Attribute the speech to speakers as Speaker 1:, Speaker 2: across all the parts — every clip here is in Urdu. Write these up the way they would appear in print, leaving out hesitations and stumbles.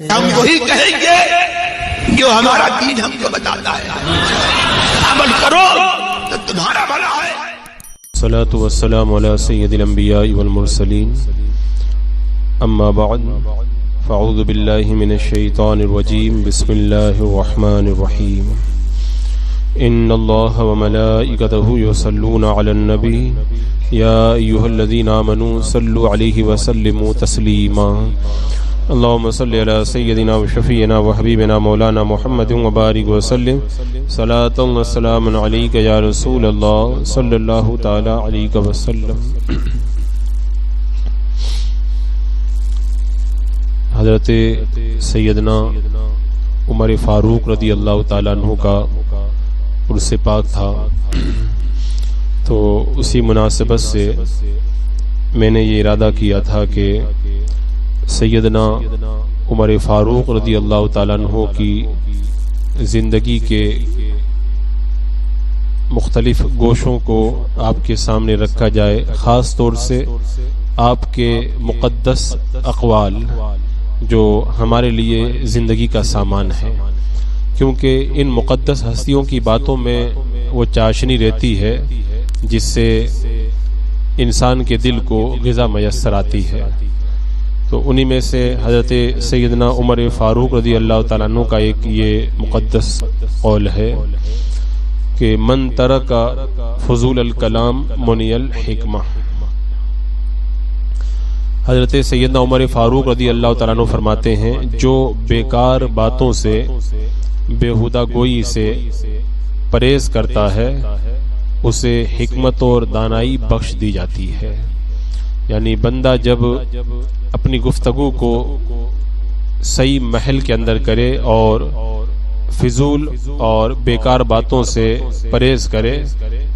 Speaker 1: ہم وہی کہیں گے جو ہمارا دین ہم کو بتاتا ہے، عمل کرو تو تمہارا بھلا ہے۔
Speaker 2: الصلاة والسلام على سید الانبیاء والمرسلین، اما بعد فاعوذ باللہ من الشیطان الرجیم، بسم اللہ الرحمن الرحیم۔ ان اللہ وملائکتہ یصلون علی النبی یا ایھا الذین آمنوا صلوا علیہ وسلموا تسلیما۔ اللهم صل على سيدنا وشفيعنا وحبيبنا مولانا محمد وبارك وسلم صلاة وسلام عليك يا رسول الله صلى الله تعالى عليك وسلم۔ حضرت سیدنا عمر فاروق رضی اللہ تعالیٰ عنہ کا عرس پاک تھا، تو اسی مناسبت سے میں نے یہ ارادہ کیا تھا کہ سیدنا عمر فاروق رضی اللہ تعالیٰ عنہ کی زندگی کے مختلف گوشوں کو آپ کے سامنے رکھا جائے، خاص طور سے آپ کے مقدس اقوال جو ہمارے لیے زندگی کا سامان ہے، کیونکہ ان مقدس ہستیوں کی باتوں میں وہ چاشنی رہتی ہے جس سے انسان کے دل کو غذا میسر آتی ہے۔ تو انہی میں سے حضرت سیدنا عمر فاروق رضی اللہ تعالیٰ عنہ کا ایک یہ مقدس قول ہے کہ من ترک فضول الکلام منی الحکمہ۔ حضرت سیدنا عمر فاروق رضی اللہ تعالیٰ عنہ فرماتے ہیں، جو بیکار باتوں سے، بیہودہ گوئی سے پرہیز کرتا ہے اسے حکمت اور دانائی بخش دی جاتی ہے۔ یعنی بندہ جب اپنی گفتگو کو صحیح محل کے اندر کرے اور فضول اور بیکار باتوں سے پرہیز کرے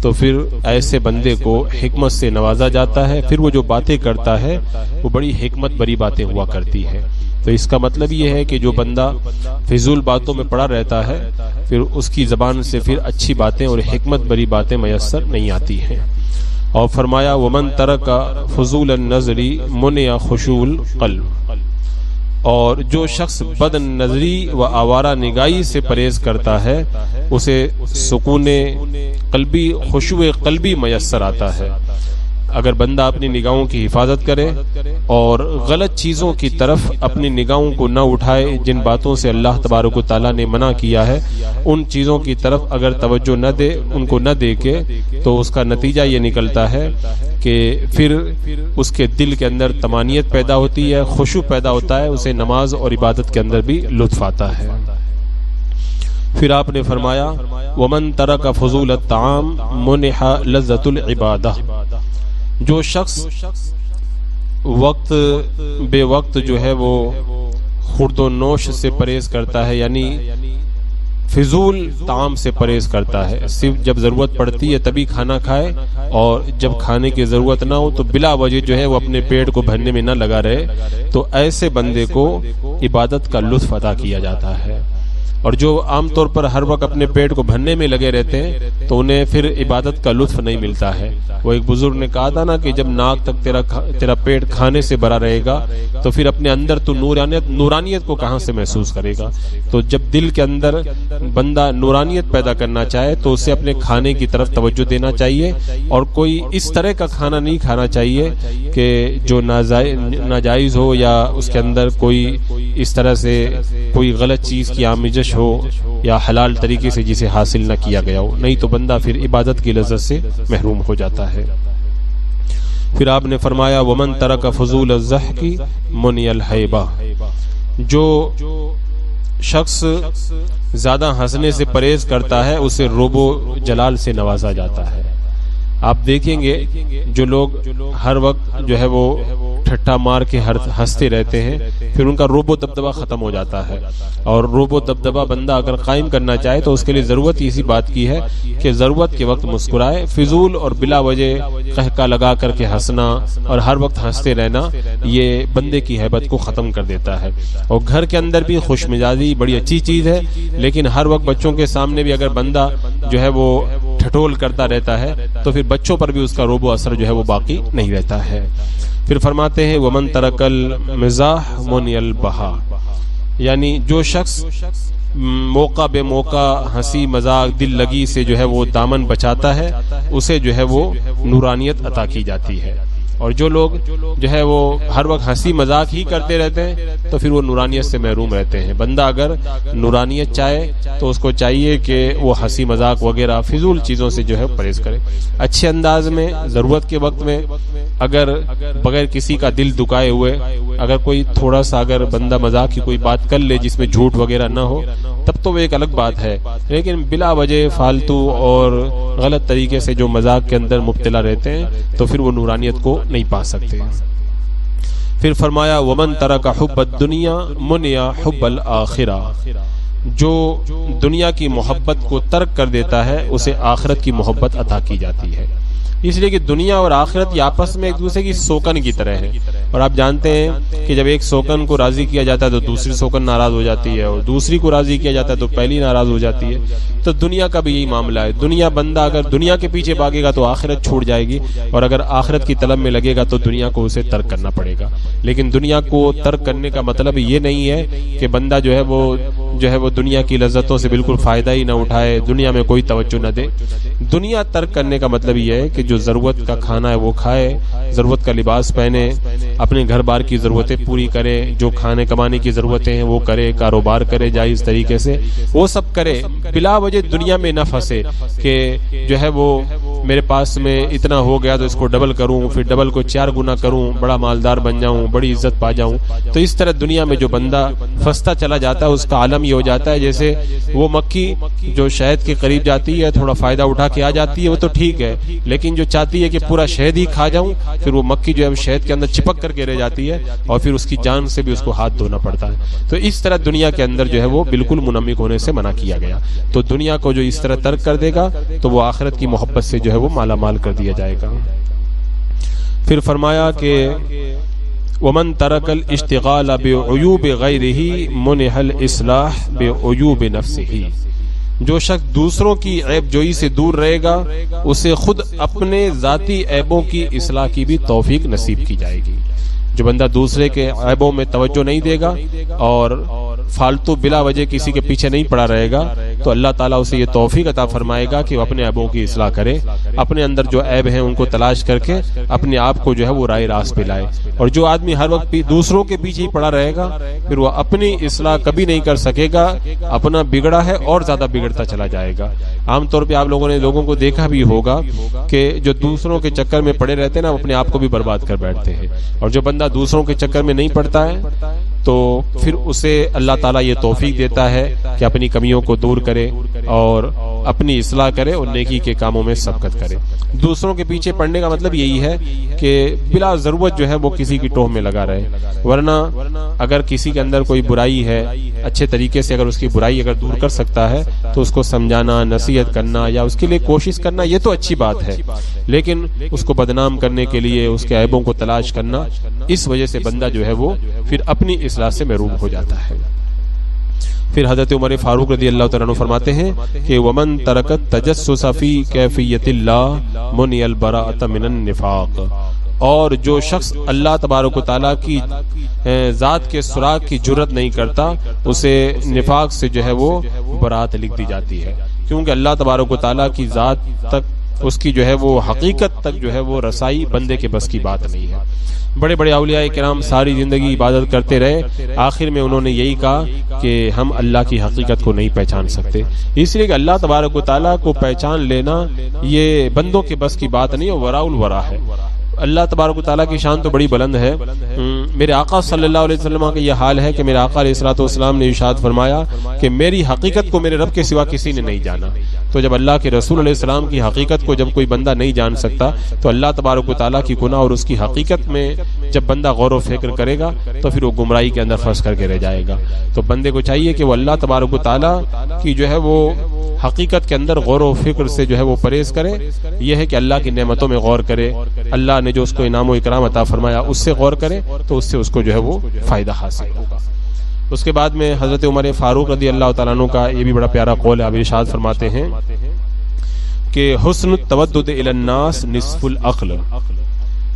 Speaker 2: تو پھر ایسے بندے کو حکمت سے نوازا جاتا ہے، پھر وہ جو باتیں کرتا ہے وہ بڑی حکمت بری باتیں ہوا کرتی ہے۔ تو اس کا مطلب یہ ہے کہ جو بندہ فضول باتوں میں پڑا رہتا ہے پھر اس کی زبان سے پھر اچھی باتیں اور حکمت بری باتیں میسر نہیں آتی ہیں۔ اور فرمایا ومن ترک فضول النظر منع خشوع القلب، اور جو شخص بد نظری و آوارہ نگاہی سے پرہیز کرتا ہے اسے سکون قلبی، خشوع قلبی میسر آتا ہے۔ اگر بندہ اپنی نگاہوں کی حفاظت کرے اور غلط چیزوں کی طرف اپنی نگاہوں کو نہ اٹھائے، جن باتوں سے اللہ تبارک و تعالیٰ نے منع کیا ہے ان چیزوں کی طرف اگر توجہ نہ دے، ان کو نہ دیکھے، تو اس کا نتیجہ یہ نکلتا ہے کہ پھر اس کے دل کے اندر طمانینت پیدا ہوتی ہے، خشوع پیدا ہوتا ہے، اسے نماز اور عبادت کے اندر بھی لطف آتا ہے۔ پھر آپ نے فرمایا ومن ترک فضول الطعام منح لذت العبادہ، جو شخص وقت بے وقت جو ہے وہ خورد و نوش سے پرہیز کرتا ہے، یعنی فضول طعام سے پرہیز کرتا ہے، صرف جب ضرورت پڑتی ہے تبھی کھانا کھائے، اور جب کھانے کی ضرورت نہ ہو تو بلا وجہ جو ہے وہ اپنے پیٹ کو بھرنے میں نہ لگا رہے، تو ایسے بندے کو عبادت کا لطف عطا کیا جاتا ہے۔ اور جو عام طور پر ہر وقت اپنے پیٹ کو بھرنے میں لگے رہتے ہیں تو انہیں پھر عبادت کا لطف نہیں ملتا ہے۔ وہ ایک بزرگ نے کہا تھا نا کہ جب ناک تک تیرا پیٹ کھانے سے بھرا رہے گا تو پھر اپنے اندر تو نورانیت کو کہاں سے محسوس کرے گا۔ تو جب دل کے اندر بندہ نورانیت پیدا کرنا چاہے تو اسے اپنے کھانے کی طرف توجہ دینا چاہیے، اور کوئی اس طرح کا کھانا نہیں کھانا چاہیے کہ جو ناجائز ہو یا اس کے اندر کوئی اس طرح سے کوئی غلط چیز کی آمیزش ہو یا حلال طریقے سے جسے حاصل نہ کیا گیا ہو، نہیں تو بندہ پھر عبادت کی لذت سے محروم ہو جاتا ہے۔ پھر آپ نے فرمایا ومن ترک فضول الضحک منع الہیبہ، جو شخص زیادہ ہنسنے سے پرہیز کرتا ہے اسے روب و جلال سے نوازا جاتا ہے۔ آپ دیکھیں گے جو لوگ ہر وقت جو ہے وہ ٹھٹا مار کے ہنستے رہتے ہیں پھر ان کا روب و دبدبہ ختم ہو جاتا ہے، اور روب و دبدبہ بندہ اگر قائم کرنا چاہے تو اس کے لیے ضرورت اسی بات کی ہے کہ ضرورت کے وقت مسکرائے، فضول اور بلا وجہ قہقہ لگا کر کے ہنسنا اور ہر وقت ہنستے رہنا یہ بندے کی ہیبت کو ختم کر دیتا ہے۔ اور گھر کے اندر بھی خوش مزاجی بڑی اچھی چیز ہے، لیکن ہر وقت بچوں کے سامنے بھی اگر بندہ جو ہے وہ ٹھٹول کرتا رہتا ہے تو پھر بچوں پر بھی اس کا روب و اثر جو ہے وہ باقی نہیں رہتا ہے۔ پھر فرماتے ہیں ومن ترک المزاح منع البہا، یعنی جو شخص موقع بے موقع ہنسی مذاق دل لگی سے جو ہے وہ دامن بچاتا ہے اسے جو ہے وہ نورانیت عطا کی جاتی ہے، اور جو لوگ جو ہے وہ ہر وقت ہنسی مذاق ہی کرتے رہتے ہیں تو پھر وہ نورانیت سے محروم رہتے ہیں۔ بندہ اگر نورانیت چاہے تو اس کو چاہیے کہ وہ ہنسی مذاق وغیرہ فضول چیزوں سے جو ہے پرہیز کرے، اچھے انداز میں ضرورت کے وقت میں، اگر بغیر کسی کا دل دکائے ہوئے اگر کوئی تھوڑا سا اگر بندہ مذاق کی کوئی بات کر لے جس میں جھوٹ وغیرہ نہ ہو تب تو وہ ایک الگ بات ہے، لیکن بلا وجہ فالتو اور غلط طریقے سے جو مذاق کے اندر مبتلا رہتے ہیں تو پھر وہ نورانیت کو نہیں پا سکتے۔ پھر فرمایا ومن ترک حب الدنیا منع حب الآخرہ، جو دنیا کی محبت کو ترک کر دیتا ہے اسے آخرت کی محبت عطا کی جاتی ہے، اس لیے کہ دنیا اور آخرت یہ آپس میں ایک دوسرے کی سوکن کی طرح ہے، اور آپ جانتے ہیں کہ جب ایک سوکن کو راضی کیا جاتا ہے تو دوسری سوکن ناراض ہو جاتی ہے، اور دوسری کو راضی کیا جاتا ہے تو پہلی ناراض ہو جاتی ہے۔ تو دنیا کا بھی یہی معاملہ ہے، دنیا بندہ اگر دنیا کے پیچھے بھاگے گا تو آخرت چھوٹ جائے گی، اور اگر آخرت کی طلب میں لگے گا تو دنیا کو اسے ترک کرنا پڑے گا۔ لیکن دنیا کو ترک کرنے کا مطلب یہ نہیں ہے کہ بندہ جو ہے وہ دنیا کی لذتوں سے بالکل فائدہ ہی نہ اٹھائے، دنیا میں کوئی توجہ نہ دے۔ دنیا ترک کرنے کا مطلب یہ ہے کہ جو ضرورت کا کھانا ہے وہ کھائے، ضرورت کا لباس پہنے، اپنے گھر بار کی ضرورتیں پوری کرے، جو کھانے کمانے کی ضرورتیں ہیں وہ کرے، کاروبار کرے جائز طریقے سے، وہ سب کرے، بلا وجہ دنیا میں نہ پھنسے کہ جو ہے وہ میرے پاس میں اتنا ہو گیا تو اس کو ڈبل کروں، پھر ڈبل کو 4 گنا کروں، بڑا مالدار بن جاؤں، بڑی عزت پا جاؤں۔ تو اس طرح دنیا میں جو بندہ پھنستا چلا جاتا ہے اس کا عالم یہ ہو جاتا ہے جیسے وہ مکھی جو شہد کے قریب جاتی ہے تھوڑا فائدہ اٹھا کے آ جاتی ہے وہ تو ٹھیک ہے، لیکن جو چاہتی ہے کہ پورا شہد ہی کھا جاؤں پھر وہ مکھی جو ہے شہد کے اندر چپک کر کے رہ جاتی ہے، اور پھر اس کی جان سے بھی اس کو ہاتھ دھونا پڑتا ہے۔ تو اس طرح دنیا کے اندر جو ہے وہ بالکل منمک ہونے سے منع کیا گیا۔ تو دنیا کو جو اس طرح ترک کر دے گا تو وہ آخرت کی محبت سے جو ہے وہ مالا مال کر دیا جائے گا۔ پھر فرمایا کہ ومن ترک الاشتغال بعیوب غیرہ منع الاصلاح بعیوب نفسہ، جو شخص دوسروں کی عیب جوئی سے دور رہے گا اسے خود اپنے ذاتی عیبوں کی اصلاح کی بھی توفیق نصیب کی جائے گی۔ جو بندہ دوسرے کے عیبوں میں توجہ نہیں دے گا اور فالتو بلا وجہ کسی کے پیچھے نہیں پڑا رہے گا تو اللہ تعالیٰ اسے یہ توفیق عطا فرمائے گا کہ وہ اپنے عیبوں کی اصلاح کرے، اپنے اندر جو عیب ہیں ان کو تلاش کر کے اپنے آپ کو جو ہے وہ راہ راست پہ لائے۔ اور جو آدمی ہر وقت دوسروں کے پیچھے ہی پڑا رہے گا پھر وہ اپنی اصلاح کبھی نہیں کر سکے گا، اپنا بگڑا ہے اور زیادہ بگڑتا چلا جائے گا۔ عام طور پہ آپ لوگوں نے لوگوں کو دیکھا بھی ہوگا کہ جو دوسروں کے چکر میں پڑے رہتے ہیں نا اپنے آپ کو بھی برباد کر بیٹھتے ہیں، اور جو بندہ دوسروں کے چکر میں نہیں پڑتا ہے تو پھر اسے اللہ تعالیٰ یہ توفیق دیتا ہے کہ اپنی کمیوں کو دور کرے اور اپنی اصلاح کرے اور نیکی کے کاموں میں سبقت کرے۔ دوسروں کے پیچھے پڑنے کا مطلب یہی ہے کہ بلا ضرورت جو ہے وہ کسی کی ٹوہ میں لگا رہے، ورنہ اگر کسی کے اندر کوئی برائی ہے اچھے طریقے سے اگر اس کی برائی اگر دور کر سکتا ہے تو اس کو سمجھانا، نصیحت کرنا یا اس کے لیے کوشش کرنا یہ تو اچھی بات ہے، لیکن اس کو بدنام کرنے کے لیے اس کے عیبوں کو تلاش کرنا، اس وجہ سے بندہ جو ہے وہ پھر اپنی اصلاح سے محروم ہو جاتا ہے۔ پھر حضرت عمر فاروق رضی اللہ تعالیٰ عنہ فرماتے ہیں کہ ومن ترک التجسس فی کیفیت اللہ منع البراءۃ من النفاق، اور جو شخص اللہ تبارک و تعالیٰ کی ذات کے سراغ کی جرت نہیں کرتا اسے نفاق سے جو ہے وہ برات لکھ دی جاتی ہے، کیونکہ اللہ تبارک و تعالیٰ کی ذات تک اس کی جو ہے وہ حقیقت تک جو ہے وہ رسائی بندے کے بس کی بات نہیں ہے۔ بڑے بڑے اولیاء کرام ساری زندگی عبادت کرتے رہے، آخر میں انہوں نے یہی کہا کہ ہم اللہ کی حقیقت کو نہیں پہچان سکتے، اس لیے کہ اللہ تبارک و تعالیٰ کو پہچان لینا یہ بندوں کے بس کی بات نہیں ہے، وراء الورا ہے۔ اللہ تبارک و تعالیٰ کی شان تو بڑی بلند ہے۔ میرے آقا صلی اللہ علیہ وسلم کا یہ حال ہے کہ میرے آقا علیہ الصلوۃ والسلام نے ارشاد فرمایا کہ میری حقیقت کو میرے رب کے سوا کسی نے نہیں جانا۔ تو جب اللہ کے رسول علیہ السلام کی حقیقت کو جب کوئی بندہ نہیں جان سکتا تو اللہ تبارک و تعالیٰ کی گناہ اور اس کی حقیقت میں جب بندہ غور و فکر کرے گا تو پھر وہ گمراہی کے اندر پھنس کر کے رہ جائے گا۔ تو بندے کو چاہیے کہ وہ اللہ تبارک و تعالیٰ کی جو ہے وہ حقیقت کے اندر غور و فکر سے جو ہے وہ پرہیز کرے، یہ ہے کہ اللہ کی نعمتوں میں غور کرے، اللہ نے جو اس کو انعام و اکرام عطا فرمایا اس سے غور کرے تو اس سے اس کو جو ہے وہ فائدہ حاصل ہوگا۔ اس کے بعد میں حضرت عمر فاروق رضی اللہ تعالیٰ عنہ کا یہ بھی بڑا پیارا قول ہے، آپ ارشاد فرماتے ہیں کہ حسن التودد الی الناس نصف العقل،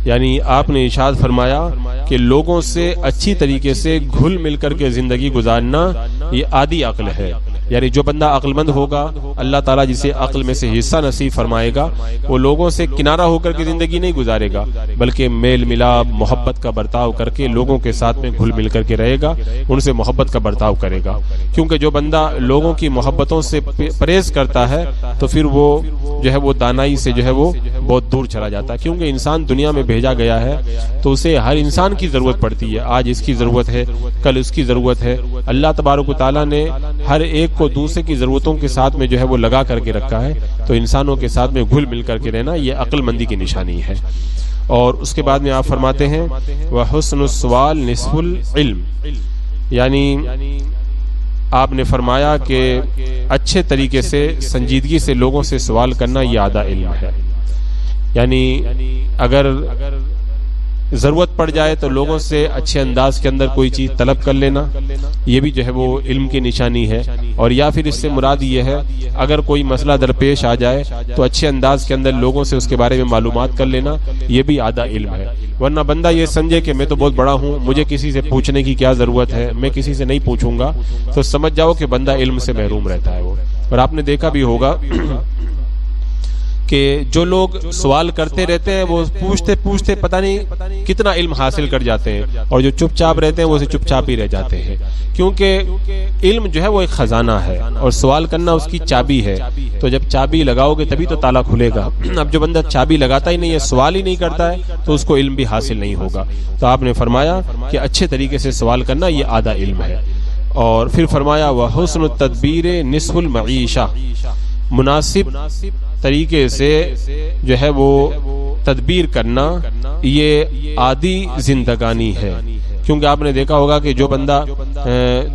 Speaker 2: یعنی آپ نے ارشاد فرمایا کہ لوگوں سے اچھی طریقے سے گھل مل کر کے زندگی گزارنا یہ عادی عقل ہے. یعنی جو بندہ عقل مند ہوگا اللہ تعالیٰ جسے عقل میں سے حصہ نصیب فرمائے گا وہ لوگوں سے کنارہ ہو کر کے زندگی نہیں گزارے گا بلکہ میل ملاپ محبت کا برتاؤ کر کے لوگوں کے ساتھ میں گھل مل کر کے رہے گا, ان سے محبت کا برتاؤ کرے گا. کیونکہ جو بندہ لوگوں کی محبتوں سے پرہیز کرتا ہے تو پھر وہ جو ہے وہ دانائی سے جو ہے وہ بہت دور چلا جاتا ہے. کیونکہ انسان دنیا میں بھیجا گیا ہے تو اسے ہر انسان کی ضرورت پڑتی ہے. آج اس کی ضرورت ہے, کل اس کی ضرورت ہے. اللہ تبارک و تعالیٰ نے ہر ایک کو دوسرے کی ضرورتوں کے ساتھ میں جو ہے وہ لگا کر کے رکھا ہے. تو انسانوں کے ساتھ میں گھل مل کر کے رہنا یہ عقل مندی کی نشانی ہے. اور اس کے بعد میں آپ فرماتے ہیں وَحُسْنُ السُّؤَالِ نِصْفُ الْعِلْمِ, یعنی آپ نے فرمایا کہ اچھے طریقے سے سنجیدگی سے لوگوں سے سوال کرنا یہ آدھا علم ہے. یعنی اگر ضرورت پڑ جائے تو لوگوں سے اچھے انداز کے اندر کوئی چیز طلب کر لینا یہ بھی جو ہے وہ علم کی نشانی ہے. اور یا پھر اس سے مراد یہ ہے اگر کوئی مسئلہ درپیش آ جائے تو اچھے انداز کے اندر لوگوں سے اس کے بارے میں معلومات کر لینا یہ بھی آدھا علم ہے. ورنہ بندہ یہ سمجھے کہ میں تو بہت بڑا ہوں, مجھے کسی سے پوچھنے کی کیا ضرورت ہے, میں کسی سے نہیں پوچھوں گا, تو سمجھ جاؤ کہ بندہ علم سے محروم رہتا ہے وہ. اور آپ نے دیکھا بھی ہوگا کہ جو لوگ سوال کرتے رہتے ہیں وہ پوچھتے پوچھتے پتہ نہیں کتنا علم حاصل کر جاتے ہیں, اور جو چپ چاپ رہتے ہیں وہ چپ چاپ ہی رہ جاتے ہیں. کیونکہ علم جو ہے وہ ایک خزانہ ہے اور سوال کرنا اس کی چابی ہے. تو جب چابی لگاؤ گے تبھی تو تالا کھلے گا. اب جو بندہ چابی لگاتا ہی نہیں ہے, سوال ہی نہیں کرتا ہے, تو اس کو علم بھی حاصل نہیں ہوگا. تو آپ نے فرمایا کہ اچھے طریقے سے سوال کرنا یہ آدھا علم ہے. اور پھر فرمایا وَحُسْنُ التَّدْبِيرِ نِصْفُ الْمَعِيشَةِ, مناسب طریقے سے جو ہے وہ تدبیر کرنا یہ عادی زندگانی ہے. کیونکہ آپ نے دیکھا ہوگا کہ جو بندہ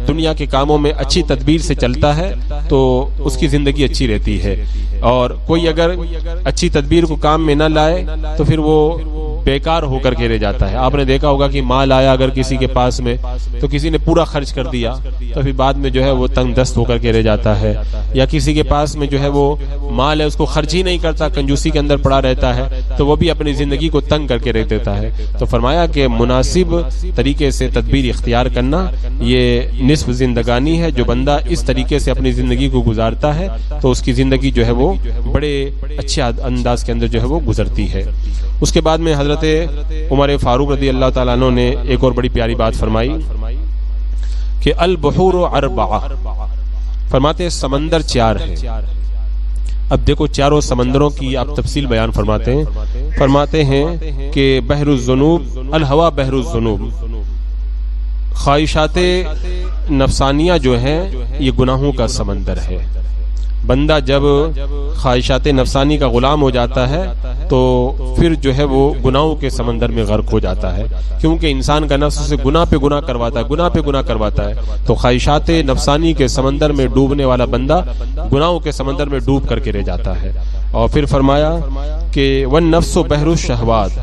Speaker 2: دنیا کے کاموں میں اچھی تدبیر سے چلتا ہے تو اس کی زندگی اچھی رہتی ہے. اور کوئی اگر اچھی تدبیر کو کام میں نہ لائے تو پھر وہ بیکار ہو کر کے رہ جاتا ہے. آپ نے دیکھا ہوگا کہ مال آیا اگر کسی کے پاس میں تو کسی نے پورا خرچ کر دیا تو پھر بعد میں جو ہے وہ تنگ دست ہو کر کے رہ جاتا ہے. یا کسی کے پاس میں جو ہے وہ مال ہے اس کو خرچ ہی نہیں کرتا, کنجوسی کے اندر پڑا رہتا ہے, تو وہ بھی اپنی زندگی کو تنگ کر کے رہ دیتا ہے. تو فرمایا کہ مناسب طریقے سے تدبیر اختیار کرنا یہ نصف زندگانی ہے. جو بندہ اس طریقے سے اپنی زندگی کو گزارتا ہے تو اس کی زندگی جو ہے وہ بڑے اچھے انداز کے اندر جو ہے وہ گزرتی ہے. اس کے بعد میں حضرت عمر فاروق رضی اللہ تعالیٰ عنہ نے ایک اور بڑی پیاری بات فرمائی کہ البحور اربعہ, فرماتے ہیں سمندر چار ہیں. اب دیکھو چاروں سمندروں کی آپ تفصیل بیان فرماتے ہیں کہ بحر الذنوب الہوا بحر الذنوب, خواہشات نفسانیہ جو ہیں یہ گناہوں کا سمندر ہے. بندہ جب خواہشات نفسانی کا غلام ہو جاتا ہے تو پھر جو ہے وہ گناہوں کے سمندر میں غرق ہو جاتا ہے. کیونکہ انسان کا نفس اسے گناہ پہ گناہ کرواتا ہے تو خواہشات نفسانی کے سمندر میں ڈوبنے والا بندہ گناہوں کے سمندر میں ڈوب کر کے رہ جاتا ہے. اور پھر فرمایا کہ والنفس بحر الشہوات,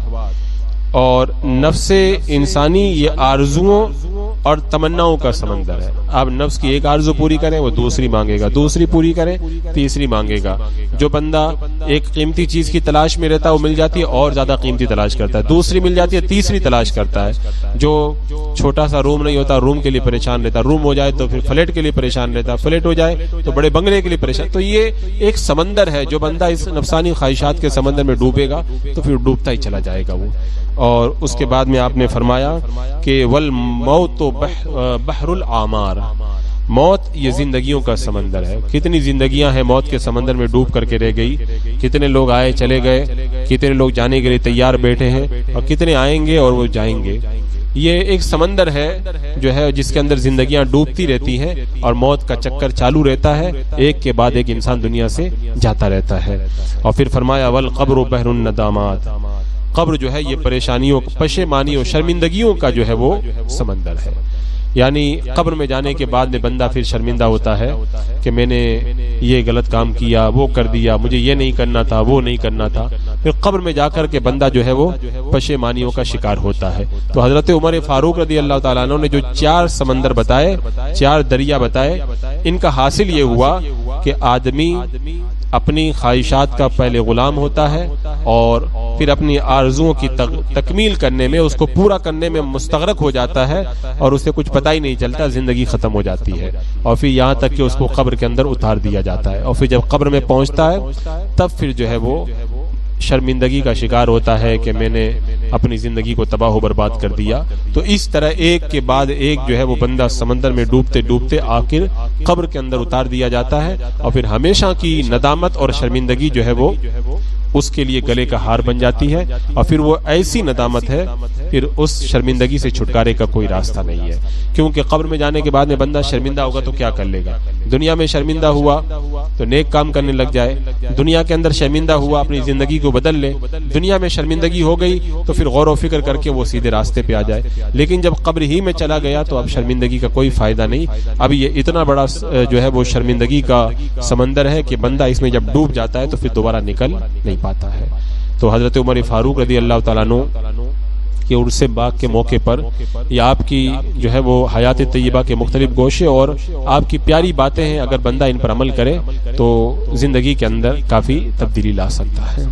Speaker 2: اور نفس انسانی یہ آرزوؤں اور تمناؤں کا سمندر ہے. آپ نفس کی ایک آرزو پوری کریں وہ دوسری مانگے گا, دوسری پوری کریں تیسری مانگے گا. جو بندہ ایک قیمتی چیز کی تلاش میں رہتا ہے وہ مل جاتی ہے اور زیادہ قیمتی تلاش کرتا ہے, دوسری مل جاتی ہے تیسری تلاش کرتا ہے. جو چھوٹا سا روم نہیں ہوتا روم کے لیے پریشان رہتا, روم ہو جائے تو پھر فلیٹ کے لیے پریشان رہتا, فلیٹ ہو جائے تو بڑے بنگلے کے لیے پریشان. تو یہ ایک سمندر ہے, جو بندہ اس نفسانی خواہشات کے سمندر میں ڈوبے گا تو پھر ڈوبتا ہی چلا جائے گا وہ. اور اس کے بعد میں آپ نے فرمایا کہ والموت بحر الاعمار, موت یہ زندگیوں کا سمندر ہے. کتنی زندگیاں ہیں موت کے سمندر میں ڈوب کر کے رہ گئی, کتنے لوگ آئے چلے گئے, کتنے لوگ جانے کے لیے تیار بیٹھے ہیں اور کتنے آئیں گے اور وہ جائیں گے. یہ ایک سمندر ہے جو ہے جس کے اندر زندگیاں ڈوبتی رہتی ہیں اور موت کا چکر چالو رہتا ہے, ایک کے بعد ایک انسان دنیا سے جاتا رہتا ہے. اور پھر فرمایا والقبر بحر الندامات, قبر جو ہے یہ پریشانیوں پشیمانی اور شرمندگیوں کا جو ہے وہ سمندر ہے. یعنی قبر میں جانے کے بعد میں بندہ پھر شرمندہ ہوتا ہے کہ میں نے یہ غلط کام کیا, وہ کر دیا, مجھے یہ نہیں کرنا تھا, وہ نہیں کرنا تھا. پھر قبر میں جا کر کے بندہ جو ہے وہ پشیمانیوں کا شکار ہوتا ہے. تو حضرت عمر فاروق رضی اللہ تعالیٰ عنہ نے جو چار سمندر بتائے, چار دریا بتائے, ان کا حاصل یہ ہوا کہ آدمی اپنی خواہشات کا پہلے غلام ہوتا ہے اور پھر اپنی آرزوؤں کی تکمیل کرنے میں، اس کو پورا کرنے میں مستغرق ہو جاتا ہے اور اسے کچھ پتہ ہی نہیں چلتا، زندگی ختم ہو جاتی ہے، اور پھر یہاں تک کہ اس کو قبر کے اندر اتار دیا جاتا ہے، اور پھر جب قبر میں پہنچتا ہے تب پھر جو ہے وہ شرمندگی کا شکار ہوتا ہے کہ میں نے اپنی زندگی کو تباہ و برباد کر دیا۔ تو اس طرح ایک کے بعد ایک جو ہے وہ بندہ سمندر میں ڈوبتے ڈوبتے آخر قبر کے اندر اتار دیا جاتا ہے، اور پھر ہمیشہ کی ندامت اور شرمندگی جو ہے وہ اس کے لیے گلے کا ہار بن جاتی ہے، اور پھر وہ ایسی ندامت ہے، پھر اس شرمندگی سے چھٹکارے کا کوئی راستہ نہیں ہے، کیونکہ قبر میں جانے کے بعد میں بندہ شرمندہ ہوگا تو کیا کر لے گا؟ دنیا میں شرمندہ ہوا تو نیک کام کرنے لگ جائے، دنیا کے اندر شرمندہ ہوا اپنی زندگی کو بدل لے، دنیا میں شرمندگی ہو گئی تو پھر غور و فکر کر کے وہ سیدھے راستے پہ آ جائے، لیکن جب قبر ہی میں چلا گیا تو اب شرمندگی کا کوئی فائدہ نہیں۔ اب یہ اتنا بڑا جو ہے وہ شرمندگی کا سمندر ہے کہ بندہ اس میں جب ڈوب جاتا ہے تو پھر دوبارہ نکل نہیں پاتا ہے۔ تو حضرت عمر فاروق رضی اللہ تعالیٰ عنہ کہ عرس باغ کے موقع پر یہ آپ کی جو ہے وہ حیات طیبہ کے مختلف گوشے اور آپ کی پیاری باتیں ہیں، اگر بندہ ان پر عمل کرے تو زندگی کے اندر کافی تبدیلی لا سکتا ہے۔